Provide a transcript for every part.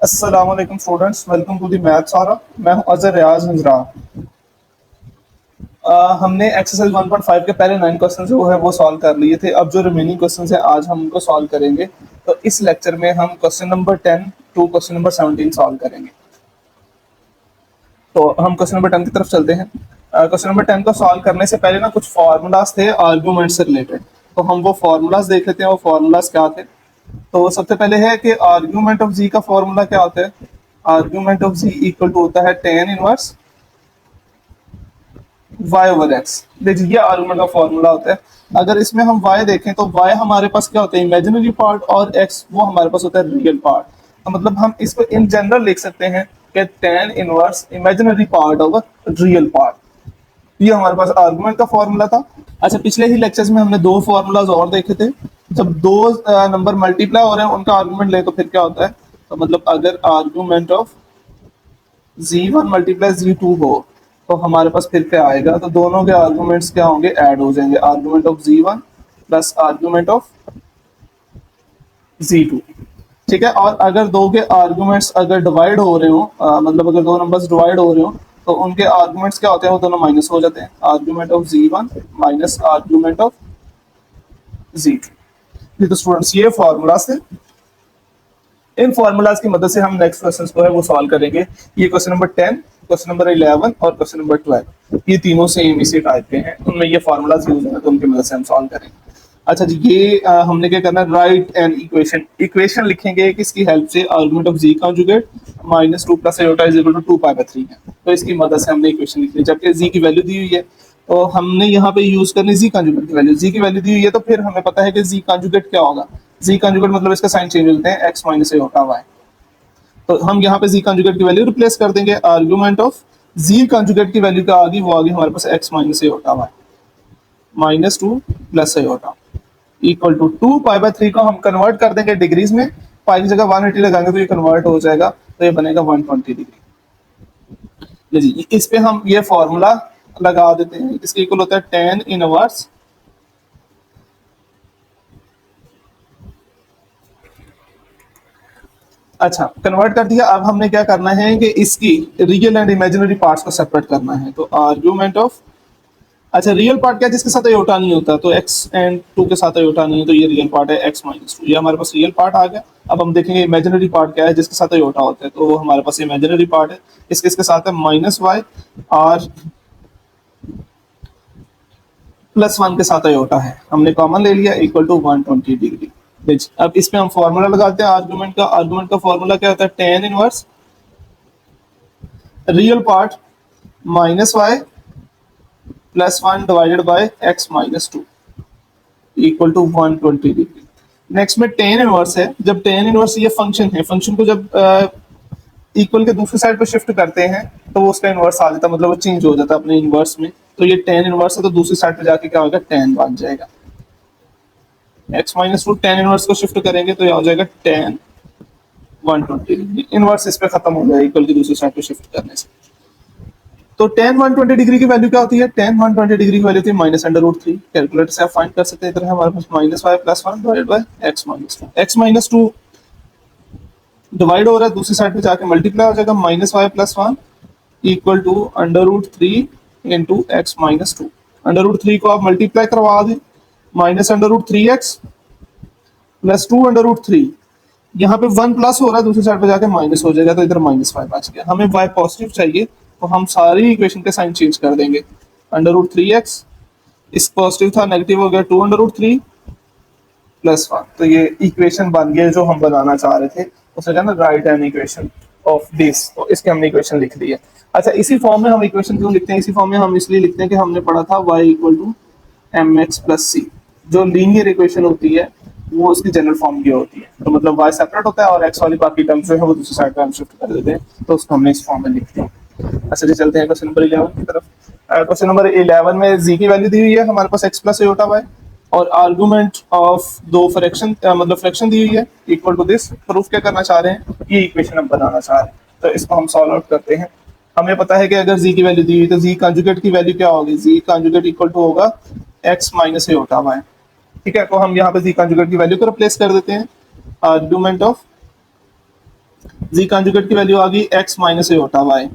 अस्सलाम वालेकुम students, welcome to the maths आरा। मैं हूं अजहर रियाज हंजरा। हमने एक्सरसाइज 1.5 के पहले 9 क्वेश्चन जो है वो सॉल्व कर लिए थे। अब जो रिमेनिंग क्वेश्चन है आज हम उनको सॉल्व करेंगे। तो इस लेक्चर में हम question number 10 to question number 17 solve करेंगे। तो हम क्वेश्चन नंबर 10 की तरफ चलते हैं। क्वेश्चन नंबर 10 को सॉल्व करने से पहले ना कुछ फार्मूलाज थे आर्गूमेंट से रिलेटेड, तो हम वो फार्मूलाज देख लेते हैं। वो फार्मूलाज क्या थे? तो सबसे पहले है कि आर्ग्यूमेंट ऑफ जी का फॉर्मूला क्या होता है। Argument of z equal to होता है tan inverse y over x। देखिए ये आर्गुमेंट का फॉर्मूला होता है। अगर इसमें हम y देखें तो y हमारे पास क्या होता है, इमेजिनरी पार्ट, और x वो हमारे पास होता है रियल पार्ट। तो मतलब हम इसको इन जनरल लिख सकते हैं कि tan inverse imaginary part over real part. ये हमारे पास आर्गुमेंट का फॉर्मूला था। अच्छा, पिछले ही लेक्चर्स में हमने दो फॉर्मूलाज और देखे थे। जब दो नंबर मल्टीप्लाई हो रहे हैं उनका आर्गुमेंट ले तो फिर क्या होता है। तो मतलब अगर argument of z1 multiply z2 हो तो हमारे पास फिर क्या आएगा, तो दोनों के आर्गुमेंट्स क्या होंगे, ऐड हो जाएंगे। Argument of z1 plus argument of z2। ठीक है। और अगर दो के आर्गुमेंट्स अगर डिवाइड हो रहे हो, मतलब अगर दो नंबर्स डिवाइड हो रहे हो तो उनके आर्गुमेंट्स क्या होते हैं, वो दोनों माइनस हो जाते हैं। Argument of z1 minus argument of z2। ये तो स्टूडेंट्स ये फॉर्मूलाज थे। इन फॉर्मूलाज की मदद से हम नेक्स्ट क्वेश्चन को है वो सॉल्व करेंगे। ये क्वेश्चन नंबर 10, क्वेश्चन नंबर 11 और क्वेश्चन नंबर 12, ये तीनों सेम इसी टाइप के हैं। उनमें ये फॉर्मूलाज यूज हैं तो उनकी मदद से हम सॉल्व करेंगे। अच्छा जी, ये हमने क्या करना है, राइट एन इक्वेशन। इक्वेशन लिखेंगे किसकी हेल्प से, argument of ji conjugate minus 2 plus iota is equal to 2 pi by 3 है। तो इसकी मदद से हमने इक्वेशन लिखी है। जबकि जी की वैल्यू दी हुई है तो हमने यहाँ पे यूज करनी जी कॉन्जुगेट की वैल्यू। जी की वैल्यू दी हुई है तो फिर हमें पता है कि जी कॉन्जुगेट क्या होगा। जी कॉन्जुगेट मतलब इसका साइन चेंज होते हैं, एक्स माइनस आयोटा वाई। तो हम यहाँ पे जी कॉन्जुगेट की वैल्यू रिप्लेस कर देंगे। आर्गुमेंट ऑफ जी कॉन्जुगेट की वैल्यू क्या आ गई, वो आ गई हमारे पास x minus iota y minus 2 plus iota equal to 2 pi by 3 को हम कन्वर्ट कर देंगे डिग्रीज में। पाई की जगह 180 लगाएंगे तो ये कन्वर्ट हो जाएगा, तो ये बनेगा 120 डिग्री। जी इस पे हम ये फॉर्मूला लगा देते हैं। इसके इक्वल होता है tan इनवर्स अच्छा कन्वर्ट कर दिया। अब हमने क्या करना है कि इसकी रियल एंड इमेजिनरी पार्ट्स को सेपरेट करना है। तो आर्गुमेंट ऑफ, अच्छा रियल पार्ट क्या है, जिसके साथ अयोटा नहीं होता, तो x एंड 2 के साथ अयोटा नहीं है तो ये रियल पार्ट है x माइनस 2। ये हमारे पास रियल पार्ट आ गया। अब हम देखेंगे इमेजिनरी पार्ट क्या है जिसके साथ अयोटा होता है, तो वो हमारे पास इमेजिनरी पार्ट है। इसके साथ है माइनस वाई और प्लस 1 के साथ अयोटा है, हमने कॉमन ले लिया, इक्वल टू 120 डिग्री। अब इसमें हम फॉर्मूला लगाते हैं आर्गुमेंट का। आर्गुमेंट का फॉर्मूला क्या होता है, tan inverse real part minus y plus 1 divided by x minus 2 equal to 120 degree. Next में tan इनवर्स है। जब tan इनवर्स ये फंक्शन है, फंक्शन को जब इक्वल के दूसरी साइड पे शिफ्ट करते हैं तो वो उसका इनवर्स आ जाता है, मतलब वो चेंज हो जाता है अपने इनवर्स में। तो ये tan इनवर्स है तो दूसरी साइड पे जाके क्या होगा, tan बन जाएगा। x माइनस 2 tan इनवर्स को शिफ्ट करेंगे तो ये हो जाएगा tan 120 डिग्री। इनवर्स इस पे खत्म हो जाएगा इक्वल की दूसरी साइड पे शिफ्ट करने से। तो tan 120 डिग्री की वैल्यू क्या होती है, tan 120 डिग्री की वैल्यू होती है माइनस अंडर रूट 3। कैलकुलेटर से आप फाइंड कर सकते हैं। इधर हमारे पास minus y plus 1 divided by x minus 2। x minus 2 divide हो रहा है, दूसरी साइड पे जाके मल्टीप्लाई हो जाएगा, minus y plus 1 equal to under root 3 into x minus 2। Under root 3 को आप मल्टीप्लाई करवा दें, minus under root 3x plus 2 under root 3। यहाँ पे 1 प्लस हो रहा है, दूसरी साइड पे जाके माइनस हो जाएगा, तो इधर माइनस वाई बच गया। हमें y पॉजिटिव चाहिए तो हम सारी इक्वेशन के साइन चेंज कर देंगे। अंडर रूट 3x इस पॉजिटिव था, नेगेटिव हो गया 2 अंडर रूट 3 प्लस 1। तो ये इक्वेशन बन गया जो हम बनाना चाह रहे थे, उसे कहना right an equation of this. तो इसके हमने इक्वेशन लिख दी है। अच्छा, इसी फॉर्म में हम इक्वेशन क्यों लिखते हैं, इसी फॉर्म में हम इसलिए लिखते हैं कि हमने पढ़ा था y equal to mx plus c। जो लीनियर इक्वेशन होती है वो उसकी जनरल फॉर्म की होती है। तो मतलब y सेपरेट होता है और x वाली बाकी टर्म्स जो है वो दूसरी साइड पे हम शिफ्ट कर देते हैं, तो उसको हमने इस फॉर्म में लिखते हैं। अच्छा जी, चलते हैं क्वेश्चन नंबर 11 की तरफ। क्वेश्चन नंबर 11 में z की वैल्यू दी हुई है हमारे पास x प्लस आयोटा y, और आर्गुमेंट ऑफ दो फ्रैक्शन मतलब फ्रैक्शन दी हुई है इक्वल टू दिस। प्रूफ क्या करना चाह रहे हैं, ये इक्वेशन हम बनाना चाह रहे हैं, तो इसको हम सॉल्व आउट करते हैं। हमें पता है कि अगर z की वैल्यू दी हुई तो z कॉन्जुगेट की वैल्यू क्या होगी, z कॉन्जुगेट इक्वल टू होगा x माइनस आयोटा y। ठीक है, तो हम यहाँ पे जी कंजुगेट की वैल्यू को रिप्लेस कर देते हैं। आर्ग्यूमेंट ऑफ जी कंजुगेट की वैल्यू आ गई x minus iota y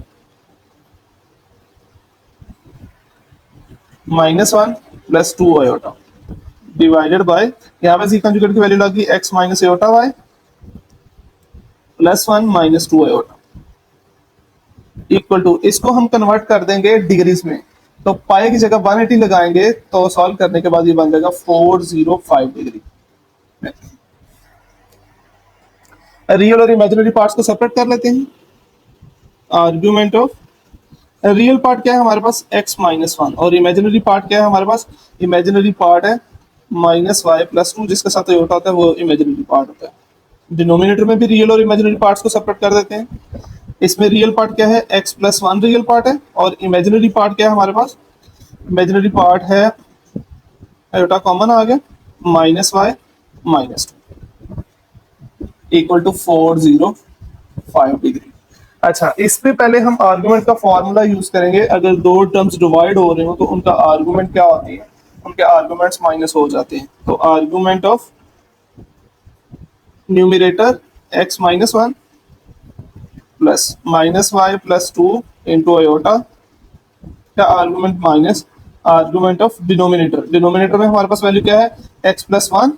minus one plus two iota divided by, यहाँ पे जी कंजुगेट की वैल्यू लगी x minus iota y plus one minus two iota equal to, इसको हम कन्वर्ट कर देंगे डिग्रीज में, तो पाई की जगह 180 लगाएंगे तो सॉल्व करने के बाद ये बन जाएगा 405 डिग्री। रियल और इमेजिनरी पार्ट्स को सेपरेट कर लेते हैं। आर्ग्यूमेंट ऑफ रियल पार्ट क्या है हमारे पास x माइनस वन, और इमेजिनरी पार्ट क्या है हमारे पास, इमेजिनरी पार्ट है माइनस वाई प्लस टू, जिसके साथ योटा होता है वो इमेजिनरी पार्ट होता है। डिनोमिनेटर में भी रियल और इमेजिनरी पार्ट्स को सेपरेट कर देते हैं। इसमें रियल पार्ट क्या है x plus one real part है, और इमेजिनरी पार्ट क्या है हमारे पास, इमेजिनरी पार्ट है आयोटा कॉमन आ गया minus y minus two equal to 405 degree. अच्छा, इस पे पहले हम आर्गुमेंट का फॉर्मूला यूज करेंगे। अगर दो टर्म्स डिवाइड हो रहे हो तो उनका आर्गुमेंट क्या होती है, उनके आर्गुमेंट्स माइनस हो जाते हैं। तो argument of numerator x minus one plus minus y plus two into iota का argument minus argument of denominator, denominator में हमारे पास वैल्यू क्या है x प्लस वन,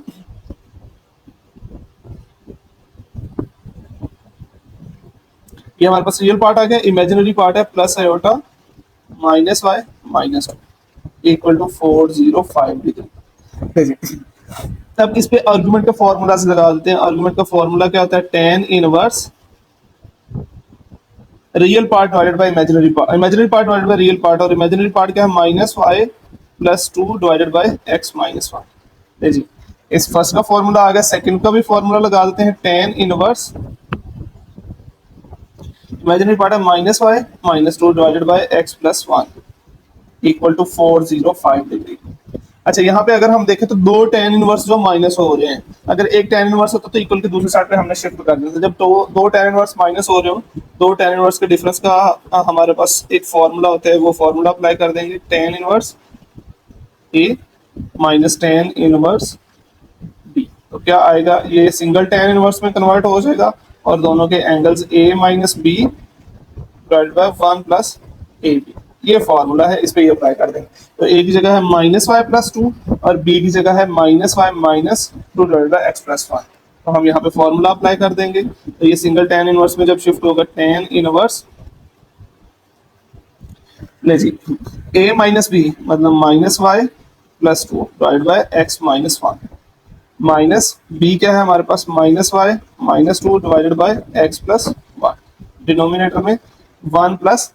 ये हमारे पास रियल पार्ट आ गया, इमेजिनरी पार्ट है plus iota minus y minus equal to 405 degree. अब इस पे आर्गुमेंट का फॉर्मूला से लगा देते हैं। आर्गुमेंट का फॉर्मूला क्या होता है, tan inverse real part divided by imaginary part, imaginary part divided by real part, और इमेजिनरी पार्ट क्या है minus y plus two divided by x minus one. जी, इस फर्स्ट का फॉर्मूला आ गया। सेकंड का भी फॉर्मूला लगा देते हैं, tan इनवर्स इमेजिनरी पार्ट है minus y minus two divided by x plus one equal to 405 degree. अच्छा, यहाँ पे अगर हम देखें तो दो tan इनवर्स जो माइनस हो रहे हैं, अगर एक tan इनवर्स होता तो इक्वल के दूसरी साइड पे हमने शिफ्ट कर देते। जब तो दो tan इनवर्स माइनस हो रहे हो, दो tan इनवर्स के डिफरेंस का हमारे पास एक फॉर्मूला होता है, वो फॉर्मूला अप्लाई कर देंगे, tan inverse a minus tan inverse b. तो क्या आएगा, ये सिंगल tan इनवर्स में कन्वर्ट हो जाएगा और दोनों के angles a minus b divided by one plus a b, ये फॉर्मूला है, इस पे ये अप्लाई कर देंगे। तो ए की जगह है माइनस वाई प्लस टू और बी की जगह है minus y minus two divided by x plus one. तो हम यहाँ पे फॉर्मूला अप्लाई कर देंगे। तो ये सिंगल tan इनवर्स में जब शिफ्ट होगा, tan इनवर्स ले जी ए माइनस बी मतलब minus y plus two divided by x minus one, minus b क्या है हमारे पास minus y minus two divided by x plus one, denominator में वन प्लस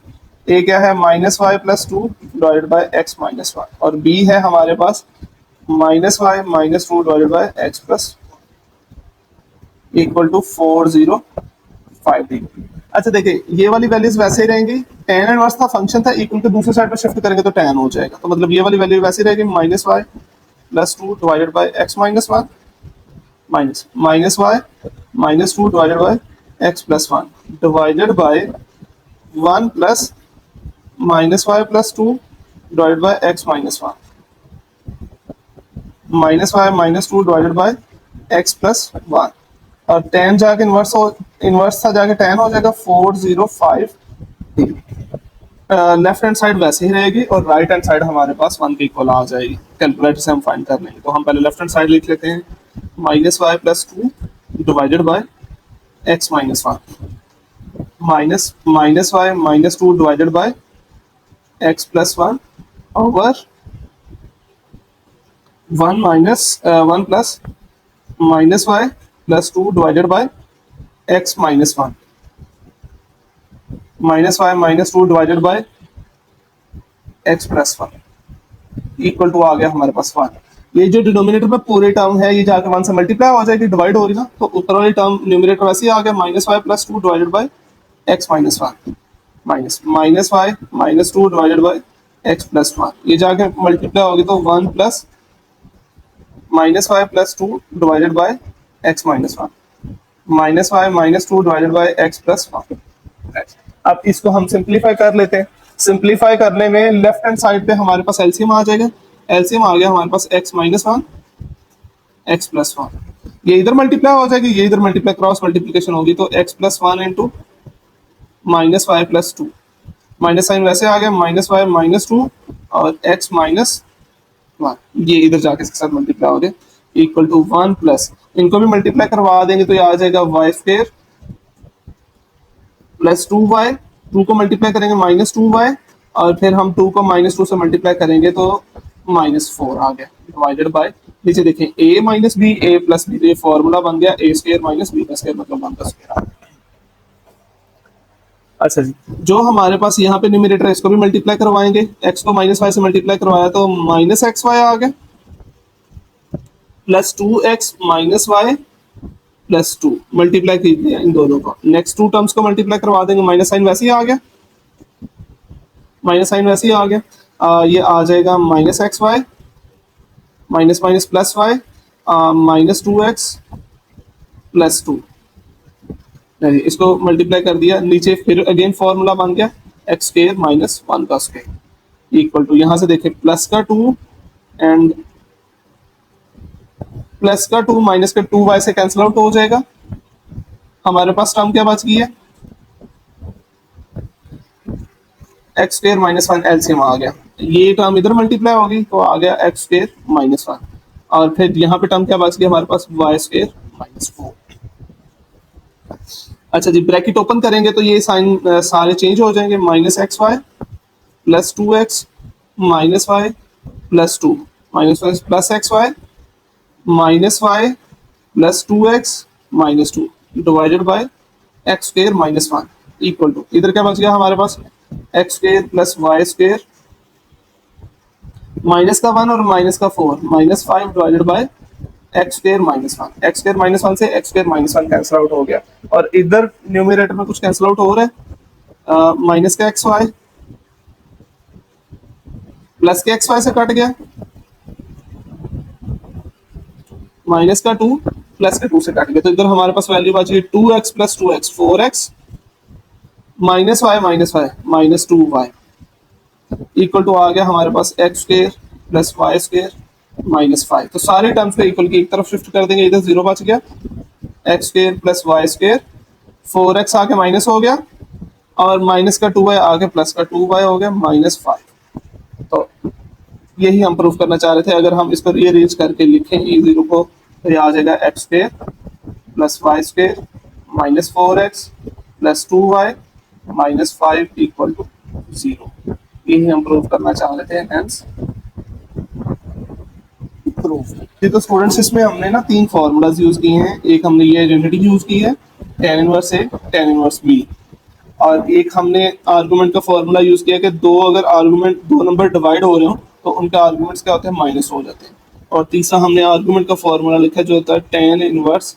ए क्या है minus y plus two divided by x minus one, और b है हमारे पास minus y minus two divided by x plus equal to 405 degree. अच्छा देखिए, ये वाली वैल्यूज वैसे ही रहेंगी, tan इनवर्स था फंक्शन था, इक्वल के दूसरे साइड पर शिफ्ट करेंगे तो tan हो जाएगा। तो मतलब ये वाली वैल्यू वैसे ही रहेगी, minus y plus two divided by x minus one minus minus y minus two divided by x plus one divided by one plus minus y plus two divided by x minus one minus y minus two divided by x plus one, और tan जाके inverse था जाके tan हो जाएगा 405 degree. Left hand side वैसे ही रहेगी और राइट हैंड साइड हमारे पास वन के इक्वल आ जाएगी। कैलकुलेटर से हम फाइंड कर लेंगे। तो हम पहले लेफ्ट हैंड साइड लिख लेते हैं, minus y plus two divided by x minus one minus minus y minus two divided by x plus one over one minus one plus minus y plus two divided by x minus one minus y minus two divided by x plus one equal to आ गया हमारे पास one. ये जो denominator में पूरे term है ये जाके वन से मल्टीप्लाई हो जाएगी, डिवाइड हो रही ना, तो ऊपर वाली टर्म न्यूमरेटर वैसे ही आ गया, minus y plus two divided by x minus one minus minus y minus two divided by x plus one, ये जाके मल्टीप्लाई होगी तो one plus minus y plus two divided by x minus one minus y minus two divided by x plus one. अब इसको हम simplify कर लेते हैं। सिंप्लीफाई करने में लेफ्ट हैंड साइड पे हमारे पास एलसीएम आ जाएगा, एलसीएम आ गया हमारे पास x minus one x plus one, ये इधर मल्टीप्लाई हो जाएगी, ये इधर मल्टीप्लाई क्रॉस मल्टीप्लिकेशन होगी, तो x plus one into minus y plus two, minus sign वैसे आ गया, माइनस वाई माइनस टू और एक्स माइनस वन, ये इधर जाके इसके साथ मल्टीप्लाई हो गया, इक्वल टू वन प्लस, इनको भी मल्टीप्लाई करवा देंगे तो ये आ जाएगा y square plus two y, two को मल्टीप्लाई करेंगे माइनस टू वाई, और फिर हम टू को माइनस टू से मल्टीप्लाई करेंगे तो माइनस फोर आ गया, डिवाइडेड बाय, नीचे देखें a minus b a plus b, तो ये फॉर्मूला बन गया ए स्क्वायर माइनस बी का स्क्वायर मतलब वन का स्क्वायर आ गया। अच्छा जी, जो हमारे पास यहाँ पे न्यूमरेटर है इसको भी मल्टीप्लाई करवाएंगे, x को माइनस वाई से मल्टीप्लाई करवाया तो माइनस एक्स वाई आ गया, plus two x minus y plus two, multiply कीजिए इन दोनों को, नेक्स्ट टू टर्म्स को मल्टीप्लाई करवा देंगे, माइनस साइन वैसे ही आ गया, माइनस साइन वैसे ही आ गया, ये आ जाएगा minus x y minus minus plus y minus two x plus two, इसको मल्टीप्लाई कर दिया, नीचे फिर अगेन फॉर्मूला बन गया एक्स स्क्वायर माइनस वन का स्क्वायर इक्वल टू, यहां से देखें प्लस का टू एंड प्लस का टू माइनस का टू वाई से कैंसिल आउट हो जाएगा, हमारे पास टर्म क्या बच गई है x square minus one, LCM आ गया, ये टर्म इधर मल्टीप्लाई होगी तो आ गया एक्स स्क्वायर माइनस वन, और फिर यहाँ पे टर्म क्या बच गया हमारे पास वाई स्क्वायर माइनस फोर। अच्छा जी, ब्रैकेट ओपन करेंगे तो ये साइन सारे चेंज हो जाएंगे, minus x y plus two x minus y plus two, minus y plus x y minus y plus two x minus two, divided by x square minus one equal to, इधर क्या बच गया हमारे पास x square plus y square minus का one और minus का four, minus five divided by x square minus one, x square minus one से x square minus one cancel out हो गया, और इधर न्यूमरेटर में कुछ कैंसिल आउट हो रहा है, माइनस का एक्स वाई प्लस के एक्स वाई से कट गया, माइनस का टू प्लस का टू से कट गया, तो इधर हमारे पास वैल्यू बची two x plus two x four x minus y minus two y equal to आ गया हमारे पास x square plus y square minus five, तो सारे टर्म्स को इक्वल की एक तरफ शिफ्ट कर देंगे, इधर जीरो बच गया, x square plus y square four x आके माइनस हो गया, और माइनस का टू वाई आगे प्लस का टू वाई हो गया माइनस फाइव, तो यही हम प्रूफ करना चाह रहे थे, अगर हम इसको रीअरेंज करके लिखें ई जीरो को तो ये आ जाएगा x square plus y square minus four x plus two y minus five equal to zero, यही हम प्रूफ करना चाह रहे थे, हेंस प्रूफ। जी तो स्टूडेंट्स इसमें हमने ना तीन फॉर्मूलाज यूज किए हैं, एक हमने ये आइडेंटिटी यूज की है tan इनवर्स ए tan इनवर्स बी, और एक हमने आर्गुमेंट का फॉर्मूला यूज किया कि दो अगर आर्गुमेंट दो नंबर डिवाइड हो रहे हो तो उनके आर्गुमेंट्स क्या होते हैं माइनस हो जाते हैं, और तीसरा हमने आर्गुमेंट का फॉर्मूला लिखा जो होता है tan इनवर्स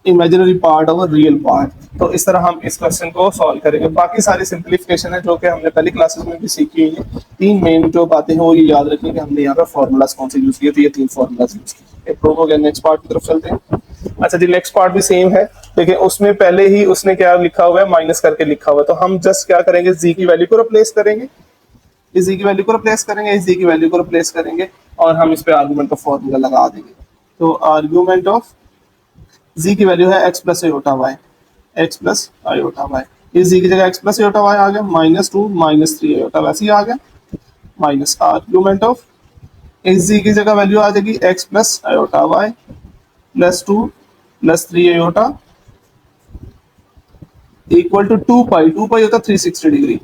इमेजिनरी पार्ट और रियल पार्ट, तो इस तरह हम इस क्वेश्चन को सॉल्व करेंगे, बाकी सारी सिंप्लीफिकेशन है जो कि हमने पहली क्लासेस में भी सीखी हुई है, तीन मेन जो बातें हैं वो ये याद रखें कि हमने यहाँ पे फॉर्मूलाज कौन से यूज किए, तो ये तीन फॉर्मूलाज यूज किए, प्रूव हो गया, नेक्स्ट पार्ट की तरफ चलते हैं। अच्छा जी, नेक्स्ट पार्ट भी सेम है, लेकिन उसमें पहले ही उसने क्या लिखा हुआ है माइनस करके लिखा हुआ है, तो हम जस्ट क्या करेंगे जी की वैल्यू को रिप्लेस करेंगे, इस जी की वैल्यू को रिप्लेस करेंगे, इस जी की वैल्यू को रिप्लेस करेंगे, और हम इस पे आर्गुमेंट का फॉर्मूला लगा देंगे, तो आर्गुमेंट ऑफ जी की वैल्यू है x plus iota y, x plus iota y, इस जी की जगह एक्स प्लस आयोटा वाई आ गया, minus two minus three iota वैसे ही आ गया, माइनस आर्गुमेंट ऑफ इस जी की जगह वैल्यू आ जाएगी x plus iota y plus two plus three iota equal to two pi होता 360 डिग्री।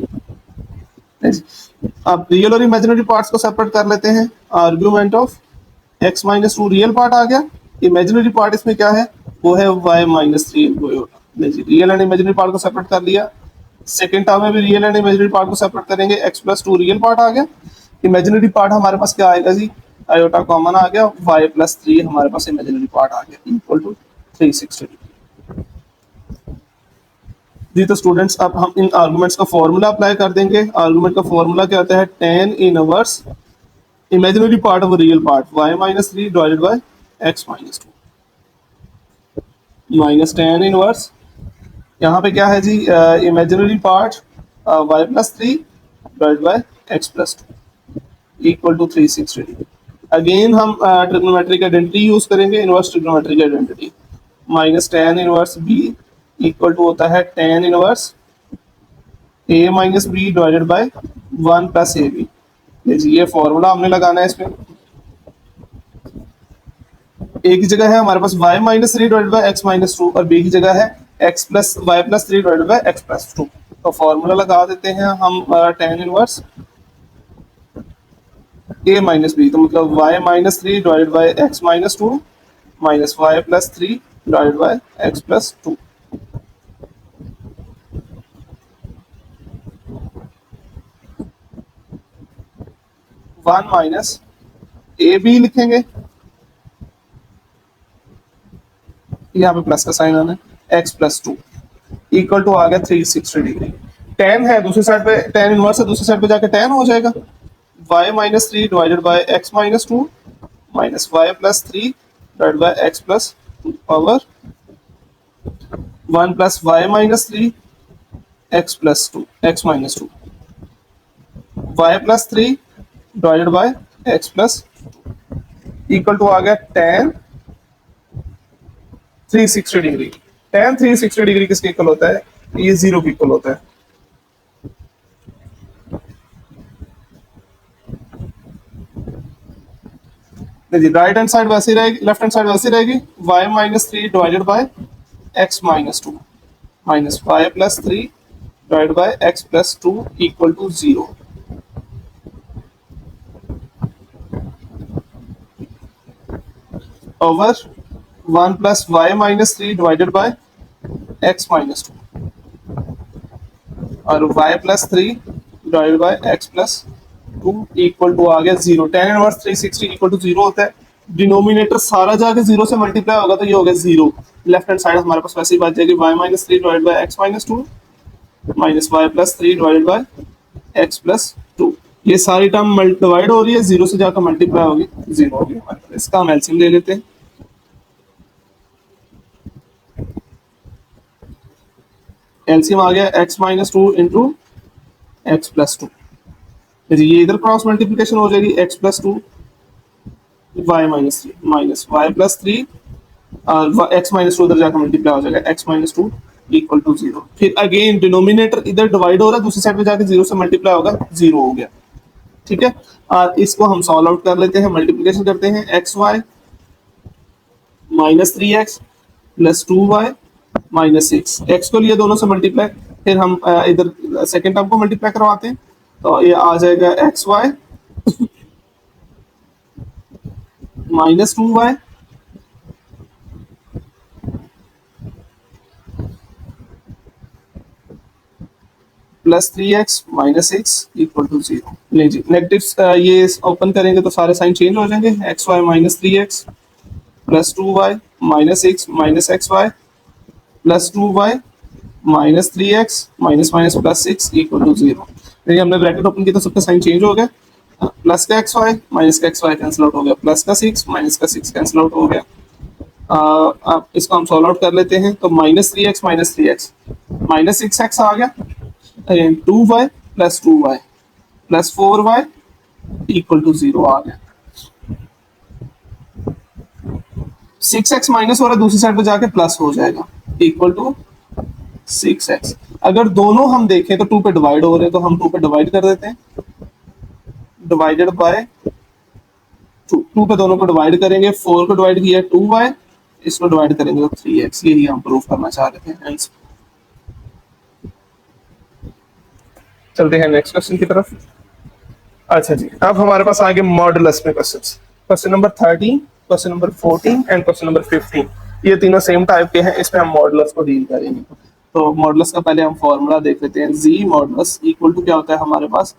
अब रियल और इमेजिनरी पार्ट्स को सेपरेट कर लेते हैं, argument of x minus two real part आ गया, इमेजिनरी पार्ट इसमें क्या है वो है y minus three real and imaginary part को सेपरेट कर लिया, सेकंड टर्म में भी रियल एंड इमेजिनरी पार्ट को सेपरेट करेंगे, x plus two real part आ गया, इमेजिनरी पार्ट हमारे पास क्या आएगा जी आयोटा कॉमन आ गया, y प्लस थ्री हमारे पास इमेजिनरी पार्ट आ गया इक्वल टू 360 डिग्री। जी तो स्टूडेंट्स अब हम इन आर्गुमेंट्स का फॉर्मूला अप्लाई कर देंगे, आर्गुमेंट का फॉर्मूला क्या होता है tan inverse imaginary part of real part y minus three divided by x minus two minus tan inverse, यहाँ पे क्या है जी imaginary part y plus three divided by x plus two equal to 360 degree. Again हम trigonometric identity use करेंगे, inverse trigonometric identity. Minus tan inverse b equal to होता है tan inverse a minus b divided by one plus a b. ये formula हमने लगाना है इसमें। A की जगह है हमारे पास y minus three divided by x minus two और बी की जगह है x plus y plus three divided by x plus two. तो फॉर्मूला लगा देते हैं हम tan inverse a minus b, तो मतलब y minus three divided by x minus two minus y plus three divided by x plus two. One minus a b लिखेंगे, यहाँ पे प्लस का साइन आना है, x plus two equal to आ गया 360 डिग्री। टेन है दूसरी साइड पे, टेन इनवर्स है दूसरी साइड पे जाके टेन हो जाएगा। y minus three divided by x minus two minus y plus three divided by x plus two power one plus y minus three x plus two x minus two y plus three divided by x plus equal to आ गया tan 360 degree. Tan 360 degree किसके equal होता है? ये zero के equal होता है। देखिए राइट हैंड साइड वैसी रहेगी, लेफ्ट हैंड साइड वैसी रहेगी। y minus three divided by x minus two minus y plus three divided by x plus two equal to zero. Over one plus y minus three divided by x minus two और y plus three divided by x plus two equal to आ गया zero. Tan inverse 360 equal to zero होता है। Denominator सारा जाके zero से multiply होगा तो ये हो गया जीरो। लेफ्ट हैंड साइड हमारे पास वैसे ही बात जाएगी, y minus three divided by x minus two minus y plus three divided by x plus two. ये सारी टर्म डिवाइड हो रही है, जीरो से जाकर मल्टीप्लाई होगी, जीरो होगी हमारे पास। इसका हम एलसीएम ले लेते हैं। एलसीएम आ गया x minus two into x plus two. ये इधर क्रॉस मल्टीप्लिकेशन हो जाएगी, x plus two y minus three minus y plus three और एक्स माइनस टू उधर जाकर मल्टीप्लाई हो जाएगा, x minus two equal to zero. फिर अगेन डिनोमिनेटर इधर डिवाइड हो रहा है, दूसरी साइड पे जाकर जीरो से मल्टीप्लाई होगा, जीरो हो गया। ठीक है, और इसको हम सॉल्व आउट कर लेते हैं, मल्टीप्लिकेशन करते हैं। X y minus three x plus two y minus six, x को लिए दोनों से मल्टीप्लाई, फिर हम इधर सेकेंड टर्म को मल्टीप्लाई करवाते हैं तो ये आ जाएगा x y minus two y plus three x minus six equal to zero. नहीं जी, नेगेटिव ये ओपन करेंगे तो सारे साइन चेंज हो जाएंगे। X y minus three x plus two y minus six minus x y plus two y minus three x minus minus plus six equal to zero. देखिए हमने ब्रैकेट ओपन किया तो सबका साइन चेंज हो गया। Plus का x y minus का x Y cancel out हो गया, प्लस का सिक्स माइनस का सिक्स कैंसिल आउट हो गया। अब इसको हम सॉल्व आउट कर लेते हैं तो minus three x minus six x आ गया, two y plus two y plus four y equal to zero आ गया। सिक्स एक्स माइनस हो रहा है, दूसरी साइड पे जाके प्लस हो जाएगा इक्वल टू सिक्स एक्स। अगर दोनों हम देखें तो टू पे डिवाइड हो रहे हैं तो हम टू पे डिवाइड कर देते हैं, डिवाइडेड बाय टू। टू पे दोनों को डिवाइड करेंगे, फोर को डिवाइड किया टू वाई, इसको डिवाइड करेंगे तो थ्री एक्स। यही हम प्रूफ करना चाह रहे थे। चलते हैं नेक्स्ट क्वेश्चन की तरफ। अच्छा जी, अब हमारे पास आगे मॉडुलस में questions. Question number 13, question number 14 and question number 15, ये तीनों सेम टाइप के हैं। इसमें हम मॉडुलस को डील करेंगे। तो मॉडुलस का पहले हम फॉर्मूला देख लेते हैं। जी मॉडुलस इक्वल टू क्या होता है हमारे पास,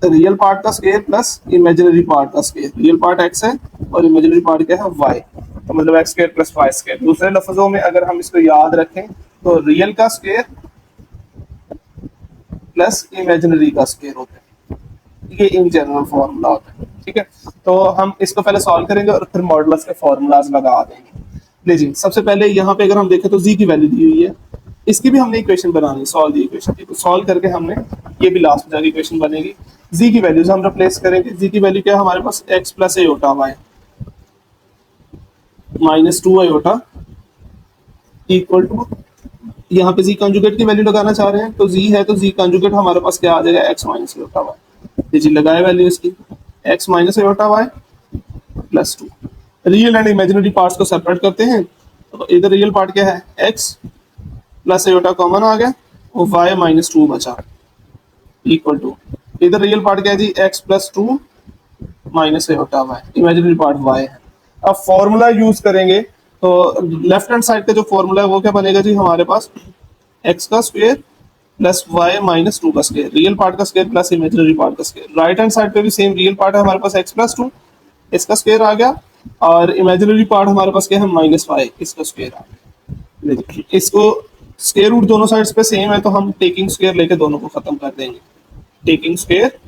रियल पार्ट का स्क्वायर प्लस इमेजिनरी पार्ट का स्क्वायर। रियल पार्ट x है और इमेजिनरी पार्ट क्या है y, तो मतलब x square plus y square. दूसरे लफ्जों में अगर हम इसको याद रखें तो रियल का स्क्वायर प्लस इमेजिनरी का स्क्वायर होता है, ये इन जनरल फॉर्मूला होता है। ठीक है, तो हम इसको पहले सॉल्व करेंगे और फिर मॉडुलस के फॉर्मूलाज लगा देंगे। लीजिए सबसे पहले यहाँ पे अगर हम देखें तो z की वैल्यू दी हुई है, इसकी भी हमने इक्वेशन बनानी है, सॉल्व दी इक्वेशन की। तो सॉल्व करके हमने ये भी लास्ट में जाके इक्वेशन बनेगी। जी की वैल्यूज हम रिप्लेस करेंगे। जी की वैल्यू क्या है हमारे पास, x plus iota y minus 2 iota equal to, यहाँ पे जी कंजुगेट की वैल्यू लगाना चाह रहे हैं तो जी है, तो जी कंजुगेट हमारे पास क्या आ जाएगा, एक्स माइनस आयोटा वाई। जी लगाए वैल्यू इसकी, x minus iota y plus 2। Real and imaginary parts को सेपरेट करते हैं, तो इधर रियल पार्ट क्या है, एक्स प्लस आयोटा कॉमन आ गया और वाई माइनस 2 बचा इक्वल टू, इधर रियल पार्ट क्या है जी, x plus 2 minus iota y, imaginary part y है। अब फॉर्मूला यूज करेंगे तो लेफ्ट हैंड साइड का जो फॉर्मूला है वो क्या बनेगा जी हमारे पास, एक्स का स्क्वायर प्लस वाई माइनस 2 का स्क्वायर, रियल पार्ट का स्क्वायर प्लस इमेजिनरी पार्ट का स्क्वायर। राइट हैंड साइड पे भी सेम, रियल पार्ट है हमारे पास एक्स प्लस 2, इसका स्क्वायर आ गया, और इमेजिनरी पार्ट हमारे पास क्या है, माइनस वाई, इसका स्क्वायर आ गया। देखिए, इसको स्क्वायर रूट दोनों साइड्स पे सेम है तो हम टेकिंग स्क्वायर लेके दोनों को खत्म कर देंगे, taking square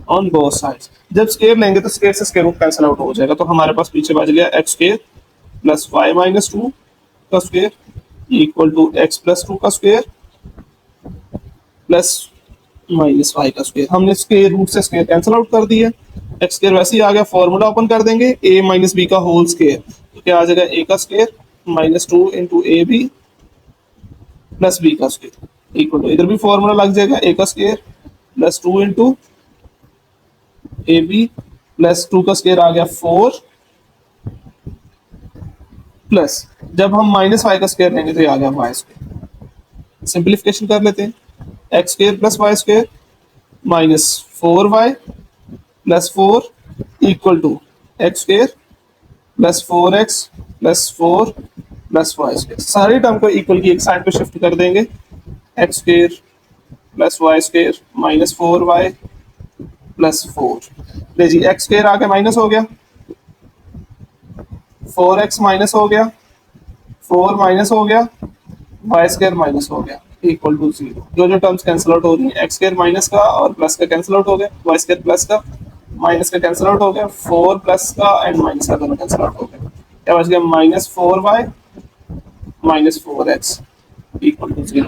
on both sides. जब स्क्वायर लेंगे तो स्क्वायर से स्क्वायर रूट कैंसिल आउट हो जाएगा, तो हमारे पास पीछे बच गया x square plus y minus 2 का square equal to x plus 2 का स्क्वायर प्लस माइनस वाई का स्क्वायर। हमने स्क्वायर रूट से स्क्वायर कैंसिल आउट कर दिया, एक्स स्क्वायर वैसे ही आ गया। फॉर्मूला ओपन कर देंगे, ए माइनस बी का होल स्क्वायर, तो क्या आ जाएगा, ए का square minus 2 into a b plus b का स्क्वायर इक्वल टू, इधर भी फॉर्मूला लग जाएगा, ए का square plus 2 into a b plus 2 का स्क्वायर आ गया 4 प्लस, जब हम माइनस वाई का स्क्वायर लेंगे तो ये आ गया वाई स्क्वायर। सिंप्लीफिकेशन कर लेते हैं, x square plus y square minus 4y plus 4 equal to x square plus 4x plus 4 plus y square. सारे टर्म को इक्वल की एक साइड पे शिफ्ट कर देंगे, x square plus y square minus 4y plus 4। ले जी, एक्स स्क्वायर आके माइनस हो गया, 4x माइनस हो गया, 4 माइनस हो गया, वाई स्क्वायर माइनस हो गया इक्वल टू 0। जो जो टर्म्स कैंसिल आउट हो रही है, एक्स स्क्वायर माइनस का और प्लस का कैंसिल आउट हो गया, वाई स्क्वायर प्लस का माइनस का कैंसिल आउट हो गया, 4 प्लस का एंड माइनस का दोनों कैंसिल आउट हो गया, क्या बच गया, minus 4y minus 4x equal to 0।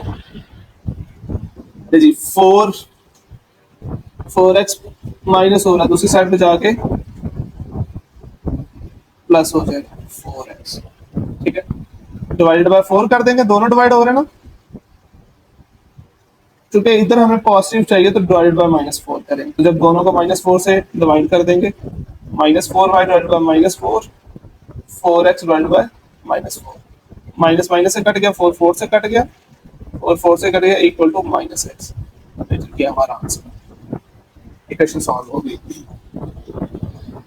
जी 4x माइनस हो रहा है, दूसरी साइड पे जाके प्लस हो जाएगा 4x, ठीक है, डिवाइडेड बाय 4 कर देंगे, दोनों डिवाइड हो रहे हैं ना, क्योंकि इधर हमें पॉजिटिव चाहिए तो डिवाइडेड बाय माइनस 4 करेंगे, तो जब दोनों को माइनस 4 से डिवाइड कर देंगे, minus 4y divided by minus 4, 4x divided by minus 4, minus minus से कट गया, 4 4 से कट गया और 4 से कट गया इक्वल टू माइनस एक्स। ये हमारा आंसर, इक्वेशन सॉल्व हो गई।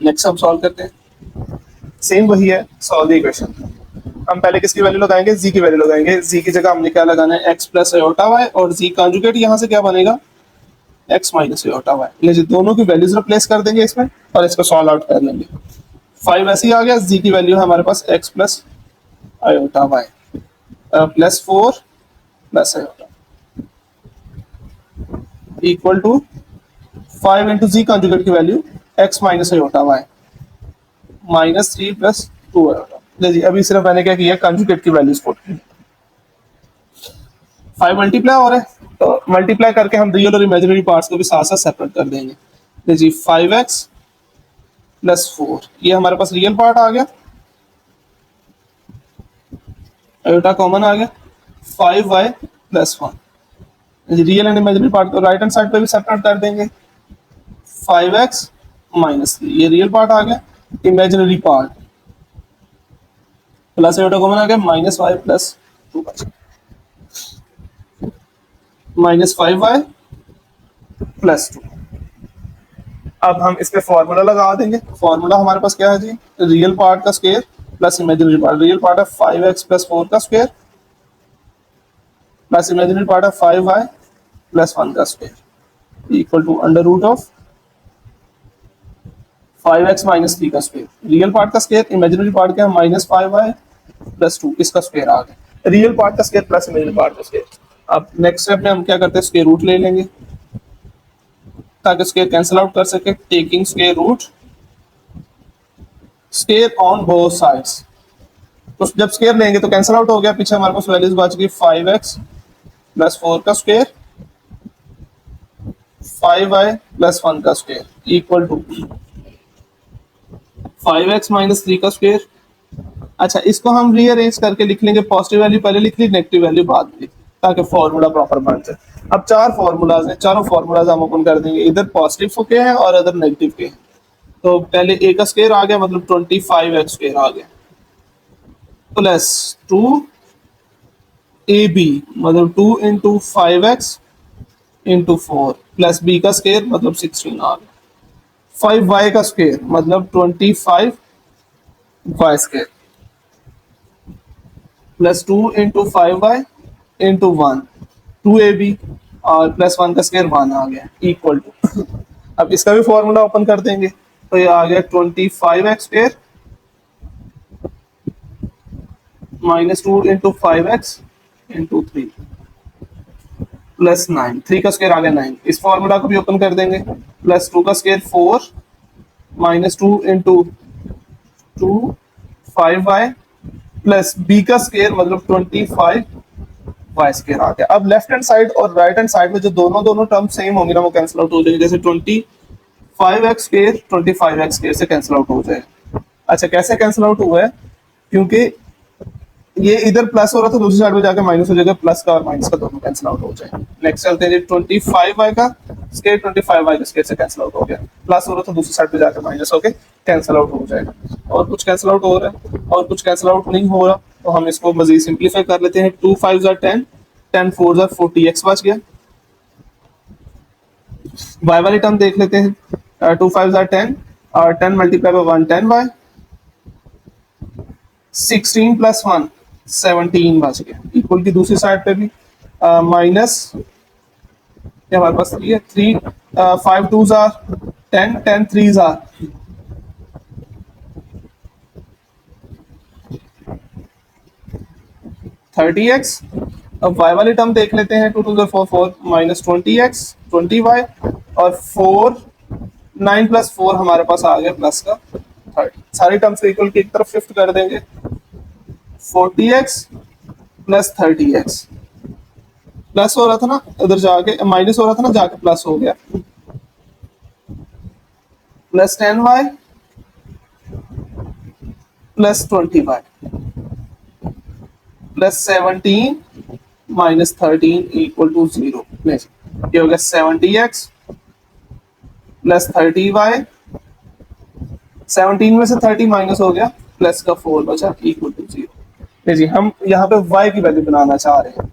नेक्स्ट हम सॉल्व करते हैं, सेम वही है, सॉल्व द इक्वेशन। हम पहले किसकी वैल्यू लगाएंगे, जी की वैल्यू लगाएंगे। जी की जगह हमने क्या लगाना है, एक्स प्लस आयोटा वाई, और जी कॉन्जुगेट यहाँ से क्या बनेगा, एक्स माइनस आयोटा वाई। ले दोनों की वैल्यूज रिप्लेस कर देंगे इसमें और इसको सॉल्व आउट कर लेंगे। 5 ऐसे ही आ गया, जी की वैल्यू है हमारे पास x plus iota y plus 4 plus iota equal to 5 into z conjugate की value x minus iota y minus 3 plus 2 iota. जी अभी सिर्फ मैंने क्या किया, कंजुगेट की वैल्यूज पुट की, 5 मल्टीप्लाई हो रहा है तो मल्टीप्लाई करके हम रियल और इमेजिनरी पार्ट्स को भी साथ साथ सेपरेट कर देंगे। जी 5x प्लस 4, ये हमारे पास रियल पार्ट आ गया, आयोटा कॉमन आ गया, 5y plus 1। Real and imaginary part को राइट हैंड साइड पे भी सेपरेट कर देंगे, 5x माइनस 3, ये रियल पार्ट आ गया, imaginary part plus iota common आ गया, minus y plus 2 minus 5y plus 2। अब हम इस पे फॉर्मूला लगा देंगे। फॉर्मूला हमारे पास क्या है जी, रियल पार्ट का square plus imaginary part, real part है 5x प्लस 4 का स्क्वायर प्लस इमेजिनरी पार्ट है 5y प्लस 1 का square equal to under root of 5x minus 3 का स्क्वायर। रियल पार्ट का स्क्वायर, इमेजिनरी पार्ट क्या है, माइनस 5y प्लस 2, इसका square आ गया, रियल पार्ट का स्क्वायर प्लस इमेजिनरी पार्ट का स्क्वायर। अब नेक्स्ट स्टेप में हम क्या करते हैं, स्क्वायर रूट ले लेंगे ताकि स्क्वायर कैंसिल आउट कर सके, taking square root square on both sides. तो जब स्क्वायर लेंगे तो कैंसिल आउट हो गया, पीछे हमारे पास वैल्यूज बच गई 5x प्लस 4 का स्क्वायर 5y प्लस 1 का square equal to 5x minus 3 का स्क्वायर। अच्छा, इसको हम रीअरेंज करके लिख लेंगे, पॉजिटिव वैल्यू पहले लिख ली, नेगेटिव वैल्यू बाद में लिख ली, ताकि फॉर्मूला प्रॉपर बन जाए। अब चार फॉर्मूलाज हैं, चारों फॉर्मूलाज हम ओपन कर देंगे, इधर पॉजिटिव के हैं और इधर नेगेटिव के हैं। तो पहले ए का स्क्वायर आ गया, मतलब 25x स्क्वायर आ गया, प्लस 2ab मतलब 2 into 5x into 4 plus b का स्क्वायर मतलब 16 आ गया, 5y का स्क्वायर मतलब 25y square plus 2 into 5y into 1 2ab और प्लस 1 का स्क्वायर 1 आ गया इक्वल टू, अब इसका भी फॉर्मूला ओपन कर देंगे, तो ये आ गया 25x square minus 2 into 5x into 3 plus 9, 3 का स्क्वायर आ गया 9, इस फॉर्मूला को भी ओपन कर देंगे, प्लस 2 का square 4 minus 2 into 2 5y plus b का स्क्वायर मतलब 25y स्क्वायर आ गया। अब लेफ्ट हैंड साइड और राइट हैंड साइड में जो दोनों टर्म सेम होंगे ना, वो कैंसिल आउट हो जाएंगे, जैसे 25x स्क्वायर 25x स्क्वायर से कैंसिल आउट हो जाएगा। अच्छा, कैसे कैंसिल आउट हुआ है, क्योंकि ये इधर प्लस हो रहा था, दूसरी साइड में जाकर माइनस हो जाएगा, प्लस का और माइनस का दोनों कैंसिल आउट हो जाएगा। नेक्स्ट चलते हैं जी, 25y का स्क्वायर 25y का स्क्वायर से कैंसिल आउट हो गया, प्लस हो रहा था दूसरी साइड पे जाकर माइनस होके कैंसिल आउट हो जाएगा। और कुछ कैंसिल आउट हो रहा है और कुछ कैंसिल आउट नहीं हो रहा, तो हम इसको मजीद सिंप्लीफाई कर लेते हैं। 2 5 10 10 4 40x बच गया। y वाली टर्म देख लेते हैं, 2 5 10 और 10 मल्टीप्लाई बाय 1 10y 16 प्लस 1 17 बच गया इक्वल की दूसरी साइड पे भी माइनस, ये हमारे पास 3 है, 3 5 2 10 10 3 30x। अब y वाली टर्म देख लेते हैं, 2 2 4 4 माइनस 20x 20y और 4 9 प्लस 4 हमारे पास आ गया प्लस का 30, सारी टर्म्स को इक्वल की एक तरफ शिफ्ट कर देंगे, 40x प्लस 30x प्लस हो रहा था ना, उधर जाके माइनस हो रहा था ना, जाके प्लस हो गया, plus 10y plus 20y plus 17 minus 13 equal to 0। ये हो गया 70x प्लस 30y, 17 में से 30 माइनस हो गया, प्लस का 4 बचा इक्वल टू 0। जी, हम यहाँ पे y की वैल्यू बनाना चाह रहे हैं,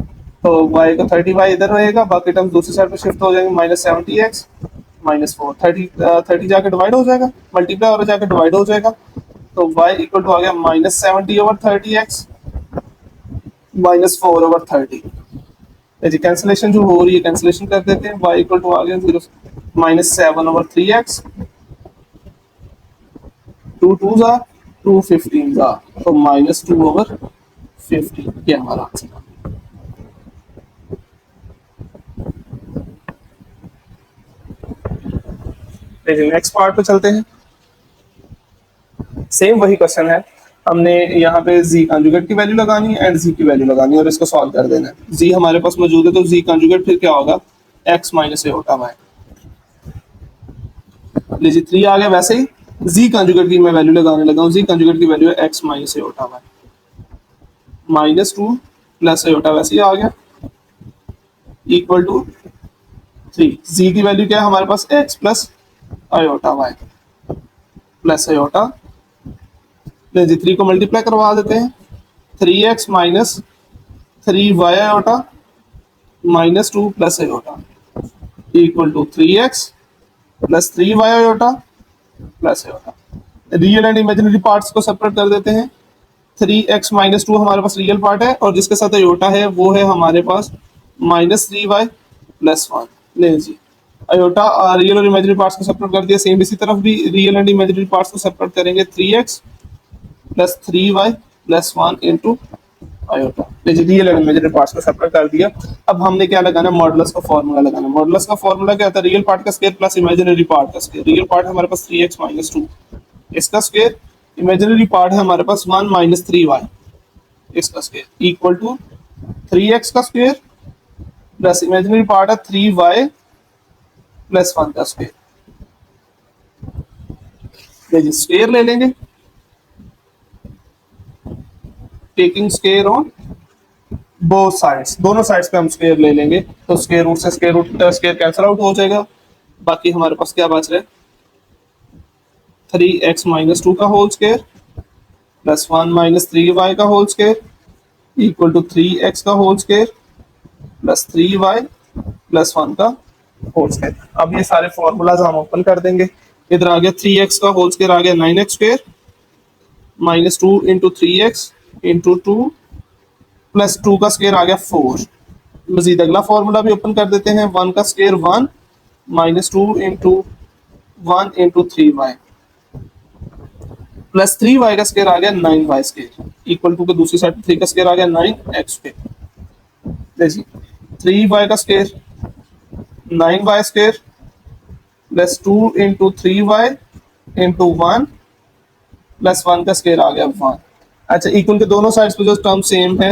तो y का 30y इधर रहेगा, बाकी टर्म दूसरी साइड पे शिफ्ट हो जाएंगे, माइनस 70x माइनस 4 30 जाके डिवाइड हो जाएगा, मल्टीप्लाई और जाके डिवाइड हो जाएगा, तो y इक्वल टू आ गया minus 70 over 30x minus 4 over 30। जी, कैंसिलेशन जो हो रही है कैंसिलेशन कर देते हैं, y इक्वल टू आ गया 0 माइनस 7 ओवर 3x 2 2 2 15 तो माइनस 2 ओवर 50, ये हमारा आंसर। नेक्स्ट पार्ट पे चलते हैं, सेम वही क्वेश्चन है, हमने यहाँ पे z कंजुगेट की वैल्यू लगानी है एंड z की वैल्यू लगानी है और इसको सॉल्व कर देना है। z हमारे पास मौजूद है, तो z कंजुगेट फिर क्या होगा, x माइनस ए होता है। लीजिए 3 आ गया, वैसे ही z कंजुगेट की मैं वैल्यू लगाने लगा हूँ, z कंजुगेट की वैल्यू है x माइनस ए होता है, माइनस 2 प्लस ए होता वैसे ही आ गया इक्वल टू 3। z की वैल्यू क्या है हमारे पास, x plus iota y plus iota, जी 3 को मल्टीप्लाई करवा देते हैं, 3x minus 3y iota minus 2 plus iota equal to 3x plus 3y iota plus iota. Real and imaginary parts को सेपरेट कर देते हैं, 3x माइनस 2 हमारे पास रियल पार्ट है और जिसके साथ आयोटा है वो है हमारे पास माइनस 3y प्लस 1। नहीं जी, आयोटा रियल और इमेजिनरी पार्ट्स को सेपरेट कर दिया, सेम इसी तरफ भी रियल एंड इमेजिनरी पार्ट्स को सेपरेट करेंगे, 3x plus 3y plus 1 into iota. Real and imaginary parts को सेपरेट कर दिया। अब हमने क्या लगाना, मॉडुलस का फॉर्मूला लगाना। मॉडुलस का फॉर्मूला क्या होता है, रियल पार्ट का स्क्वायर प्लस इमेजिनरी पार्ट का स्क्वायर। रियल पार्ट हमारे पास 3x माइनस 2 इसका स्क्वायर, इमेजिनरी पार्ट है हमारे पास 1 माइनस 3y इसका स्क्वायर इक्वल टू 3x का स्क्वायर प्लस इमेजिनरी पार्ट है 3y प्लस 1 का स्क्वायर। देखिए स्क्वायर ले लेंगे, taking square on both sides, दोनों साइड्स पे हम स्क्वायर ले लेंगे, तो स्क्वायर रूट से square root square cancel out हो जाएगा। बाकी हमारे पास क्या बच रहा है, 3x-2 का होल स्क्वायर प्लस 1 - 3y का whole square equal to 3x का whole square plus 3y plus 1 का होल स्क्वायर। अब ये सारे फॉर्मूलाज हम ओपन कर देंगे। इधर आ गया 3x का होल स्क्वायर आ गया 9x square minus 2 into 3x into 2 plus 2 का स्क्वायर आ गया 4। मजीद अगला फॉर्मूला भी ओपन कर देते हैं, 1 का square 1 minus 2 into 1 into 3y plus 3y का स्क्वायर आ गया 9y स्क्वायर इक्वल टू के दूसरी साइड 3 का स्क्वायर आ गया 9x स्क्वायर। देखिए 3y का square 9y square plus 2 into 3y into 1 plus 1 का स्क्वायर आ गया 1। अच्छा इक्वल के दोनों साइड्स पे जो टर्म सेम है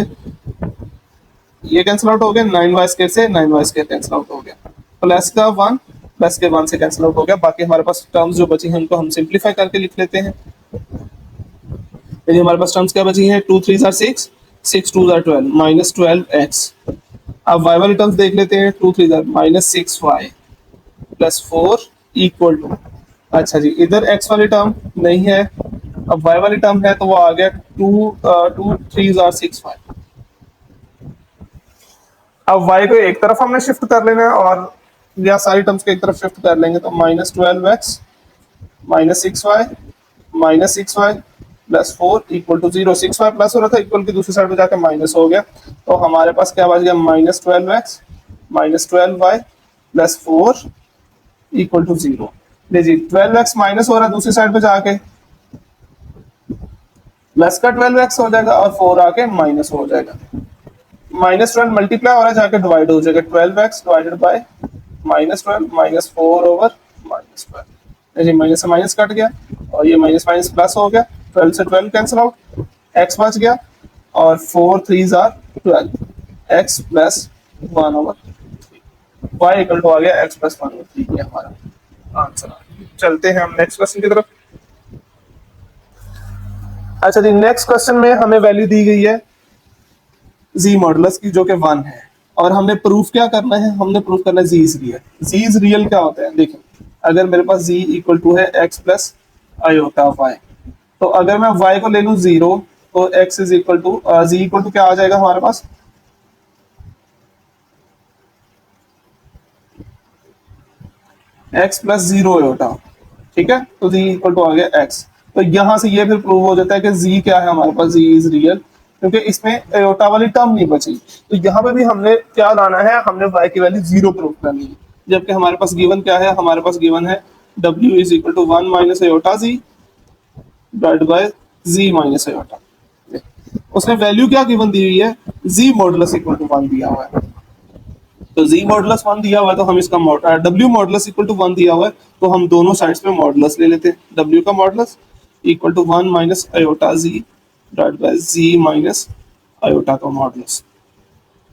ये कैंसिल आउट हो गया, 9y स्क्वायर से 9y स्क्वायर कैंसिल आउट हो गया, प्लस का 1 प्लस के 1 से कैंसिल आउट हो गया। बाकी हमारे पास टर्म्स जो बची हैं उनको हम सिंप्लीफाई करके लिख लेते हैं। हमारे पास टर्म्स क्या बची हैं, 2 3 आर 6, 6 2 आर 12 माइनस 12x। अब y वाली टर्म्स देख लेते हैं, 2 3 r minus 6y plus 4 equal to, अच्छा जी इधर x वाली टर्म नहीं है, अब y वाली टर्म है तो वो आ गया 2 3 आर 6y। अब y को एक तरफ हमने शिफ्ट कर लेना है और या सारी टर्म्स को एक तरफ शिफ्ट कर लेंगे, तो minus 12x minus 6y plus 4 equal to 0। 6y plus हो रहा था, इक्वल की दूसरी साइड पे जाकर माइनस हो गया, तो हमारे पास क्या बच गया, minus 12x minus 12y plus 4 equal to 0। लीजिए 12x माइनस हो रहा है दूसरी साइड पे जाके, प्लस का 12x हो जाएगा और 4 आके माइनस हो जाएगा, माइनस 12 मल्टीप्लाई हो रहा है जाके डिवाइड हो जाएगा, 12x divided by minus 12 minus 4 over minus 12। जी माइनस से माइनस कट गया और ये माइनस माइनस प्लस हो गया, 12 से 12 कैंसिल आउट, x बच गया और 4 3 आर 12, x प्लस 1 ओवर 3, y इक्वल टू आ गया x प्लस 1 ओवर 3। ये हमारा आंसर। चलते हैं हम नेक्स्ट क्वेश्चन की तरफ। अच्छा जी नेक्स्ट क्वेश्चन में हमें वैल्यू दी गई है जी मॉडुलस की जो कि 1 है, और हमने प्रूफ क्या करना है, हमने प्रूफ करना है z is real. Z is real क्या होता है, देखिए अगर मेरे पास जी इक्वल टू है x प्लस आयोटा वाई, तो अगर मैं y को ले लूं 0 तो x is equal to z equal to क्या आ जाएगा हमारे पास, x प्लस 0 आयोटा, ठीक है, तो जी इक्वल टू आ गया x। तो यहां से ये फिर प्रूव हो जाता है कि जी क्या है हमारे पास, जी इज रियल, क्योंकि इसमें आयोटा वाली टर्म नहीं बची। तो यहाँ पे भी हमने क्या लाना है, हमने y की वैल्यू 0 प्रूव करनी है, जबकि हमारे पास गिवन क्या है, हमारे पास गिवन है w is equal to 1 minus iota z divide by z minus iota. उसने वैल्यू क्या गिवन दी हुई है, z मॉडुलस इक्वल टू 1 दिया हुआ है, तो z मॉडुलस 1 दिया हुआ है, तो हम इसका w मॉडुलस इक्वल टू 1 दिया हुआ है, तो हम दोनों साइड्स पे मॉडुलस ले लेते हैं, w का modulus equal to 1 minus iota z divide by z minus iota का मॉडुलस।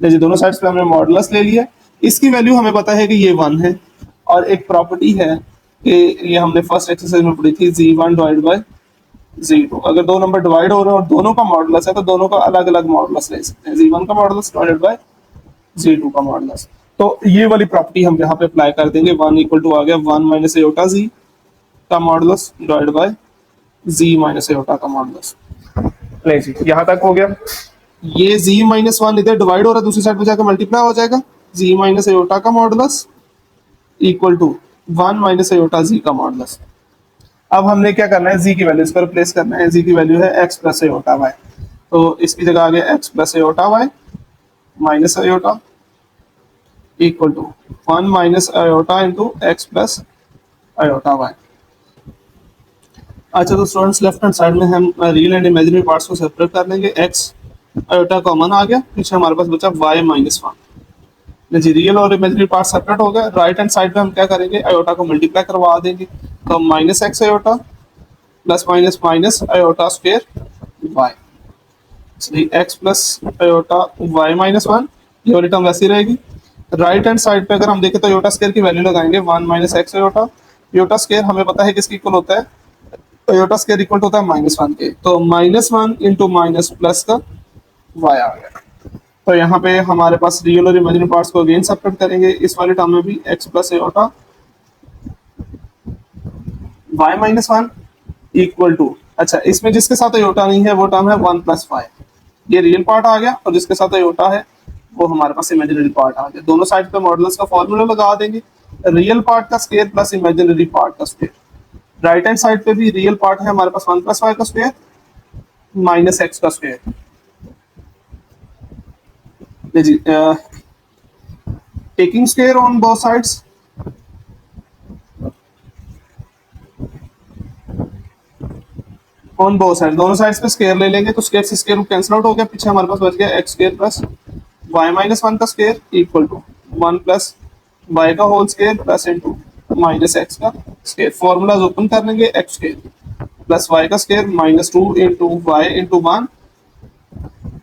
देखिए दोनों साइड्स पे हमने मॉडुलस ले लिया, इसकी वैल्यू हमें पता है कि ये 1 है, और एक प्रॉपर्टी है कि ये हमने फर्स्ट एक्सरसाइज में पढ़ी थी, z1 डिवाइड बाय z2। अगर दो नंबर डिवाइड हो रहे हैं और दोनों का मॉडुलस है तो दोनों का अलग अलग मॉडुलस ले सकते हैं, z1 का मॉडुलस डिवाइडेड बाय z2 का मॉडुलस। तो ये वाली प्रॉपर्टी हम यहाँ पे अप्लाई कर देंगे, 1 इक्वल टू आ गया 1 माइनस आयोटा z का modulus divide by z minus iota का मॉडुलस। ले जी यहाँ तक हो गया, ये z माइनस 1 इधर डिवाइड हो रहा है, दूसरी साइड पे जाकर मल्टीप्लाई हो जाएगा, z माइनस आयोटा का modulus equal to 1 minus iota z का मॉडुलस। अब हमने क्या करना है, z की वैल्यू इस पर रिप्लेस करना है, z की वैल्यू है x प्लस आयोटा y, तो इसकी जगह आ गया x plus iota y minus iota equal to 1 minus iota into x plus iota y। अच्छा तो स्टूडेंट्स लेफ्ट हैंड साइड में हम रियल एंड इमेजिनरी पार्ट्स को सेपरेट कर लेंगे, x आयोटा कॉमन आ गया, पीछे हमारे पास बचा y माइनस 1। जी रियल और इमेजिनरी पार्ट सेपरेट हो गए, राइट हैंड साइड पे हम क्या करेंगे, आयोटा को मल्टीप्लाई करवा देंगे, तो minus x iota plus minus minus iota square y, x plus iota y minus 1, ये वाली टर्म वैसी रहेगी, राइट हैंड साइड पे अगर हम देखें तो योटा स्क्वायर की वैल्यू लगाएंगे 1 minus x iota. Iota square हमें पता है किसकी इक्वल होता है, योटा स्क्वायर इक्वल होता है -1 के, तो -1 इंटू माइनस प्लस का वाई आ गया। तो यहाँ पे हमारे पास रियल और इमेजिनरी पार्ट्स को अगेन सबट्रैक्ट करेंगे, इस वाले टर्म में भी x plus iota y-1 equal to, अच्छा इसमें जिसके साथ योटा नहीं है वो टर्म है 1 प्लस वाई, ये रियल पार्ट आ गया, और जिसके साथ योटा है वो हमारे पास इमेजिनरी पार्ट आ गया। दोनों साइड पे मॉडुलस का फॉर्मूला लगा देंगे, रियल पार्ट का स्क्वायर प्लस इमेजिनरी पार्ट का स्क्वायर। राइट हैंड साइड पे भी रियल पार्ट है हमारे पास 1 प्लस वाई का स्क्वायर माइनस एक्स का स्क्वायर। जी taking square on both sides, on both side, दोनों साइड्स पे स्क्वायर ले लेंगे तो स्क्वायर से स्क्वायर रूट कैंसिल आउट हो गया, पीछे हमारे पास बच गया एक्स स्क्वायर प्लस y-1 का square equal to 1 plus y का whole square plus into minus x का स्क्वायर। फॉर्मूलाज ओपन कर लेंगे, एक्स स्क्वायर प्लस वाई का square -2 into y into 1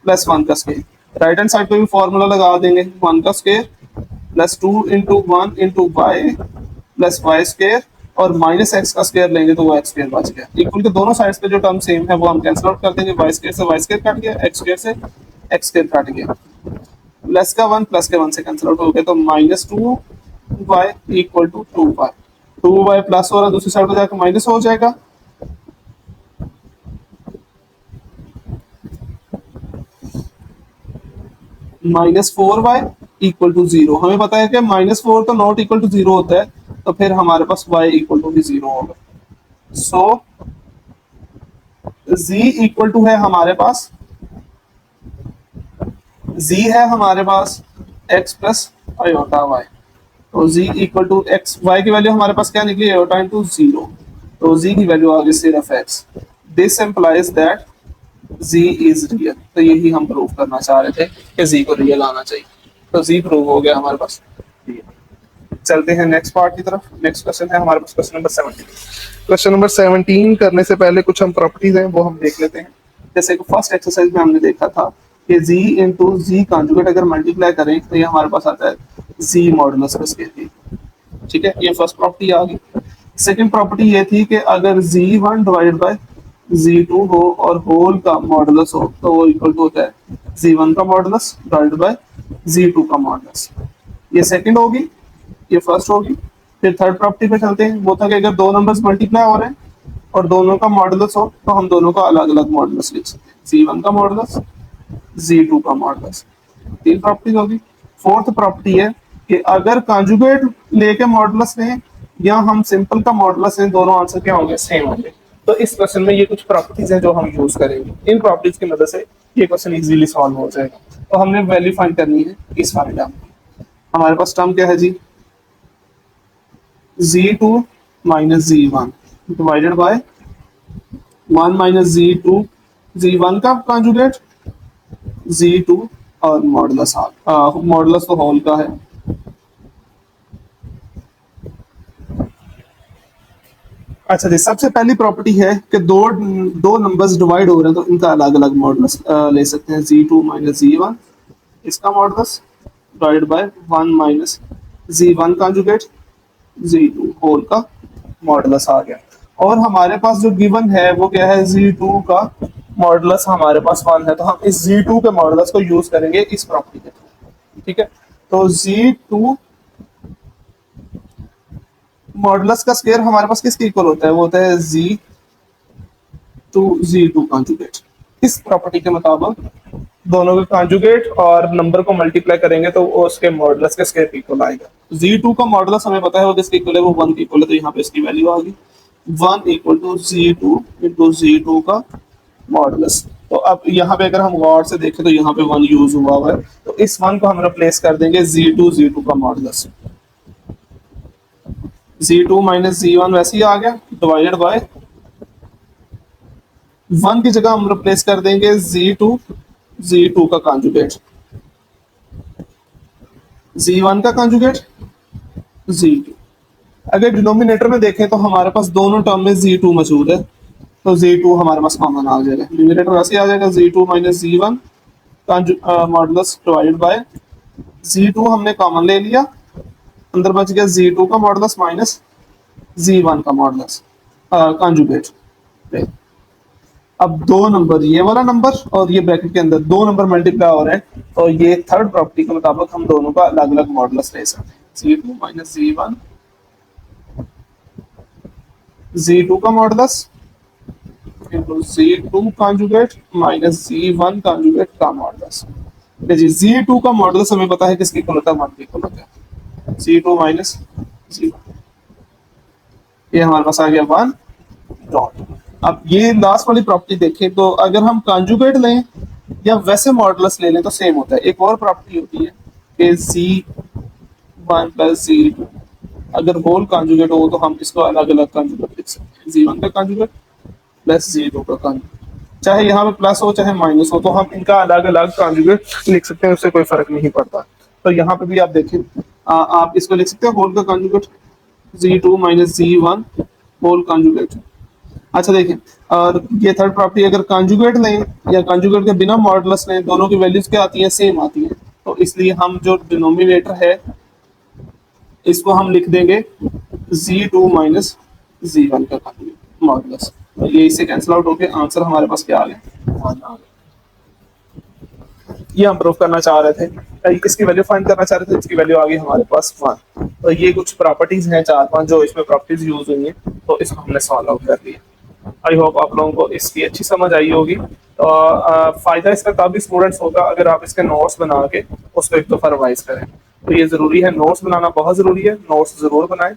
plus 1 का स्क्वायर। राइट हैंड साइड पे भी formula लगा देंगे, 1 का square plus 2 into 1 into y plus y square, और माइनस एक्स का स्क्वायर लेंगे तो वो एक्स स्क्वायर बच गया। इक्वल के दोनों साइड्स पे जो टर्म सेम है वो हम कैंसिल आउट कर देंगे, वाई स्क्वायर से वाई स्क्वायर कट गया, एक्स स्क्वायर से एक्स स्क्वायर कट गया, प्लस का 1 प्लस के 1 से कैंसिल आउट हो गया, तो -2 y equal to 2 y, 2 y plus हो रहा है दूसरी साइड पर जाकर माइनस हो जाएगा, -4 वाई इक्वल टू 0। हमें पता है कि -4 तो नॉट इक्वल टू 0 होता है, तो फिर हमारे पास y इक्वल टू भी 0 होगा। सो z इक्वल टू है हमारे पास, z है हमारे पास x प्लस आयोटा y, तो z equal to x, y की वैल्यू हमारे पास क्या निकली, आयोटा इंटू 0, तो z की वैल्यू आ गई सिर्फ x। This implies that z is real, तो यही हम प्रूव करना चाह रहे थे कि z को रियल आना चाहिए, तो z प्रूव हो गया हमारे पास। चलते हैं नेक्स्ट पार्ट की तरफ। नेक्स्ट क्वेश्चन है हमारे पास क्वेश्चन नंबर 17। क्वेश्चन नंबर 17 करने से पहले कुछ हम प्रॉपर्टीज हैं वो हम देख लेते हैं। जैसे कि फर्स्ट एक्सरसाइज में हमने देखा था कि z इंटू जी कॉन्जुगेट अगर मल्टीप्लाई करें तो ये हमारे पास आता है z मॉडुलस का स्क्वायर, ठीक है, ये फर्स्ट प्रॉपर्टी आ गई। सेकंड प्रॉपर्टी ये थी कि अगर z1 डिवाइडेड बाय z2 हो और होल का मॉडुलस हो तो वो इक्वल टू होता है z1 का मॉडुलस डिवाइडेड बाय z2 का मॉडुलस। ये सेकंड होगी, ये फर्स्ट होगी। फिर थर्ड प्रॉपर्टी पे चलते हैं, वो था कि अगर दो नंबर्स मल्टीप्लाई हो रहे हैं और दोनों का मॉडुलस हो तो हम दोनों का अलग अलग मॉडुलस लिख सकते हैं, z1 का मॉडुलस z2 का मॉडुलस। तीन प्रॉपर्टीज होगी। फोर्थ प्रॉपर्टी है कि अगर कॉन्जुगेट लेके मॉडुलस लें या हम सिंपल का मॉडुलस लें, दोनों आंसर क्या होंगे, सेम होंगे। तो इस क्वेश्चन में ये कुछ प्रॉपर्टीज हैं जो हम यूज करेंगे, इन प्रॉपर्टीज की मदद से ये क्वेश्चन इजीली सॉल्व हो जाएगा। तो हमने वैल्यू फाइंड करनी है इस वाले टर्म की। हमारे पास टर्म क्या है जी, z2 minus z1 divided by 1 minus z2, z1 का कॉन्जुगेट z2 और मॉडुलस मॉडुलस तो होल का है। अच्छा जी, सबसे पहली प्रॉपर्टी है कि दो नंबर्स डिवाइड हो रहे हैं तो इनका अलग अलग मॉडुलस ले सकते हैं। z2 माइनस z1 इसका modulus divide by 1 minus z1 conjugate z2 whole का मॉडुलस आ गया। और हमारे पास जो गिवन है वो क्या है, z2 का मॉडुलस हमारे पास 1 है, तो हम इस z2 के मॉडुलस को यूज करेंगे इस प्रॉपर्टी के थ्रू, ठीक है। तो z2 मॉडुलस का स्क्वायर हमारे पास किसके इक्वल होता है, वो होता है z2 कॉन्जुगेट। इस प्रॉपर्टी के मुताबिक दोनों के कॉन्जुगेट और नंबर को मल्टीप्लाई करेंगे तो वो उसके मॉडुलस के स्क्वायर इक्वल आएगा। z2 का मॉडुलस हमें पता है वो किसके इक्वल है, वो 1 के इक्वल है, तो यहाँ पे इसकी वैल्यू आ गई 1 equal to z2 into z2 का मॉडुलस। तो अब यहाँ पे अगर हम गौर से देखें तो यहाँ पे 1 यूज हुआ है, तो इस 1 को हम रिप्लेस कर देंगे z2 का मॉडुलस। z2 माइनस z1 वैसे ही आ गया डिवाइडेड बाय 1 की जगह हम रिप्लेस कर देंगे z2 का कॉन्जुगेट, z1 का कॉन्जुगेट z2। अगर डिनोमिनेटर में देखें तो हमारे पास दोनों टर्म में z2 मौजूद है, तो z2 हमारे पास कॉमन आ जाएगा, डिनोमिनेटर वैसे आ जाएगा z2 minus z1 modulus divided by Z2 हमने कॉमन ले लिया, अंदर बच गया Z2 का मॉडुलस माइनस Z1 का मॉडुलस कॉन्जुगेट। अब दो नंबर, ये वाला नंबर और ये ब्रैकेट के अंदर दो नंबर मल्टीप्लाई हो रहे हैं, तो ये थर्ड प्रॉपर्टी के मुताबिक हम दोनों का अलग अलग मॉडुलस ले सकते हैं। Z2 माइनस Z1, Z2 का modulus into Z2 conjugate minus Z1 conjugate का मॉडुलस। जी, Z2 का मॉडुलस हमें पता है किसकी इक्वल होता है, 1 की इक्वल होता है, Z2 माइनस Z1। ये हमारे पास आ गया 1 डॉट। अब ये लास्ट वाली प्रॉपर्टी देखें तो अगर हम कॉन्जुगेट लें या वैसे मॉडुलस ले लें तो सेम होता है। एक और प्रॉपर्टी होती है कि Z1 प्लस Z2 अगर होल कॉन्जुगेट हो तो हम इसको अलग अलग कॉन्जुगेट लिख सकते हैं। Z1 का कॉन्जुगेट प्लस Z2 का कॉन्जुगेट, चाहे यहाँ पे प्लस हो चाहे माइनस हो, तो हम इनका अलग अलग कॉन्जुगेट लिख सकते हैं, उससे कोई फर्क नहीं पड़ता। तो यहाँ पे भी आप देखें, आप इसको लिख सकते हैं होल का conjugate Z2 minus Z1 whole conjugate. अच्छा देखें, और ये थर्ड प्रॉपर्टी अगर कॉन्जुगेट लें या कॉन्जुगेट के बिना मॉडुलस लें, दोनों की वैल्यूज क्या आती हैं, सेम आती हैं। तो इसलिए हम जो डिनोमिनेटर है इसको हम लिख देंगे Z2 माइनस Z1 का मॉडुलस। तो ये इससे कैंसिल आउट होके आंसर हमारे पास क्या आ गया, 1 आ गया। ये हम प्रूव करना चाह रहे थे, किसकी वैल्यू फाइंड करना चाह रहे थे, इसकी वैल्यू आ गई हमारे पास 1। तो ये कुछ प्रॉपर्टीज हैं 4-5 जो इसमें प्रॉपर्टीज यूज हुई हैं, तो इसको हमने सॉल्व आउट कर लिया। आई होप आप लोगों को इसकी अच्छी समझ आई होगी। तो फायदा इसका काफी स्टूडेंट्स होगा अगर आप इसके नोट्स बना के उसको एक दफा रिवाइज करें। तो ये जरूरी है, नोट्स बनाना बहुत जरूरी है, नोट्स जरूर बनाएं।